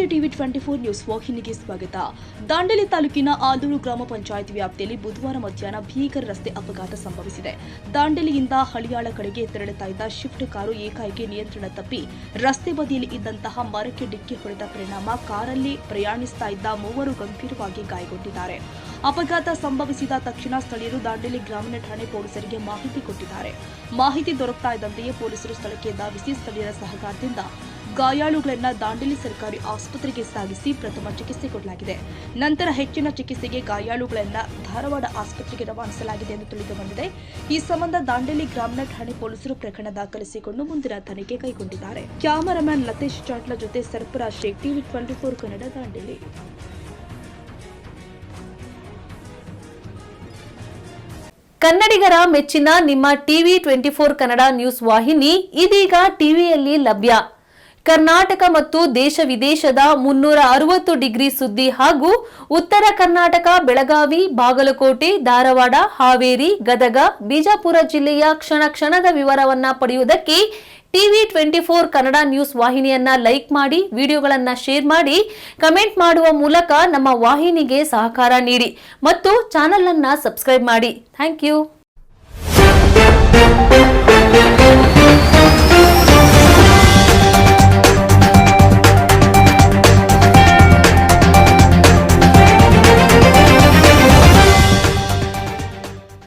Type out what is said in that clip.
ನಮಸ್ತೆ TV 24 news ವಾಹಿನಿಗೆ ಸ್ವಾಗತ. ದಾಂಡೇಲಿ ತಾಲೂಕಿನ ಆಲೂರು ಗ್ರಾಮ ಪಂಚಾಯತ್ ವ್ಯಾಪ್ತಿಯಲ್ಲಿ ಬುಧವಾರ ಮಧ್ಯಾಹ್ನ ಭೀಕರ ರಸ್ತೆ ಅಪಘಾತ ಸಂಭವಿಸಿದೆ. ದಾಂಡೇಲಿಯಿಂದ ಹಳಿಯಾಳ ಕಡೆಗೆ ತೆರಳುತ್ತಾ ಇದ್ದ ಶಿಫ್ಟ್ ಕಾರು ಏಕಾಏಕಿ ನಿಯಂತ್ರಣ ತಪ್ಪಿ ರಸ್ತೆ ಬದಿಯಲ್ಲಿ ಇದ್ದಂತಹ ಮರಕ್ಕೆ ಡಿಕ್ಕಿ ಹೊಡೆದ ಪರಿಣಾಮ ಕಾರಲ್ಲಿ ಪ್ರಯಾಣಿಸ್ತಾ ಇದ್ದ ಮೂವರು ಗಂಭೀರವಾಗಿ ಗಾಯಗೊಂಡಿದ್ದಾರೆ. ಅಪಘಾತ ಸಂಭವಿಸಿದ ತಕ್ಷಣ ಸ್ಥಳೀಯರು ದಾಂಡೇಲಿ ಗ್ರಾಮೀಣ ಠಾಣೆ ಪೊಲೀಸರಿಗೆ ಮಾಹಿತಿ ಕೊಟ್ಟಿದ್ದಾರೆ. ಮಾಹಿತಿ ದೊರಕ್ತಾ ಇದ್ದಂತೆಯೇ ಪೊಲೀಸರು ಸ್ಥಳಕ್ಕೆ ಧಾವಿಸಿ ಸ್ಥಳೀಯರ ಸಹಕಾರದಿಂದ ಗಾಯಾಳುಗಳನ್ನು ದಾಂಡೇಲಿ ಸರ್ಕಾರಿ ಆಸ್ಪತ್ರೆಗೆ ಸಾಗಿಸಿ ಪ್ರಥಮ ಚಿಕಿತ್ಸೆ ಕೊಡಲಾಗಿದೆ. ನಂತರ ಹೆಚ್ಚಿನ ಚಿಕಿತ್ಸೆಗೆ ಗಾಯಾಳುಗಳನ್ನು ಧಾರವಾಡ ಆಸ್ಪತ್ರೆಗೆ ರವಾನಿಸಲಾಗಿದೆ ಎಂದು ತಿಳಿದು ಬಂದಿದೆ. ಈ ಸಂಬಂಧ ದಾಂಡೇಲಿ ಗ್ರಾಮೀಣ ಠಾಣೆ ಪೊಲೀಸರು ಪ್ರಕರಣ ದಾಖಲಿಸಿಕೊಂಡು ಮುಂದಿನ ತನಿಖೆ ಕೈಗೊಂಡಿದ್ದಾರೆ. ಕ್ಯಾಮರಾಮನ್ ಲತೇಶ್ ಚಾಟ್ಲ ಜೊತೆ ಸರ್ಫರಾಜ್ ಶೇಖ್, ಟಿವಿ 24 ಕನ್ನಡ, ದಾಂಡೇಲಿ. ಕನ್ನಡಿಗರ ಮೆಚ್ಚಿನ ನಿಮ್ಮ ಟಿವಿ 24 ಕನ್ನಡ ನ್ಯೂಸ್ ವಾಹಿನಿ ಇದೀಗ ಟಿವಿಯಲ್ಲಿ ಲಭ್ಯ. ಕರ್ನಾಟಕ ಮತ್ತು ದೇಶ ವಿದೇಶದ 360 ಡಿಗ್ರಿ ಸುದ್ದಿ ಹಾಗೂ ಉತ್ತರ ಕರ್ನಾಟಕ, ಬೆಳಗಾವಿ, ಬಾಗಲಕೋಟೆ, ಧಾರವಾಡ, ಹಾವೇರಿ, ಗದಗ, ಬಿಜಾಪುರ ಜಿಲ್ಲೆಯ ಕ್ಷಣ ಕ್ಷಣದ ವಿವರವನ್ನ ಪಡೆಯುವುದಕ್ಕೆ ಟಿವಿ 24 ಕನ್ನಡ ನ್ಯೂಸ್ ವಾಹಿನಿಯನ್ನ ಲೈಕ್ ಮಾಡಿ, ವಿಡಿಯೋಗಳನ್ನ ಶೇರ್ ಮಾಡಿ, ಕಮೆಂಟ್ ಮಾಡುವ ಮೂಲಕ ನಮ್ಮ ವಾಹಿನಿಗೆ ಸಹಕಾರ ನೀಡಿ ಮತ್ತು ಚಾನೆಲ್ ಅನ್ನ ಸಬ್ಸ್ಕ್ರೈಬ್ ಮಾಡಿ. Thank you.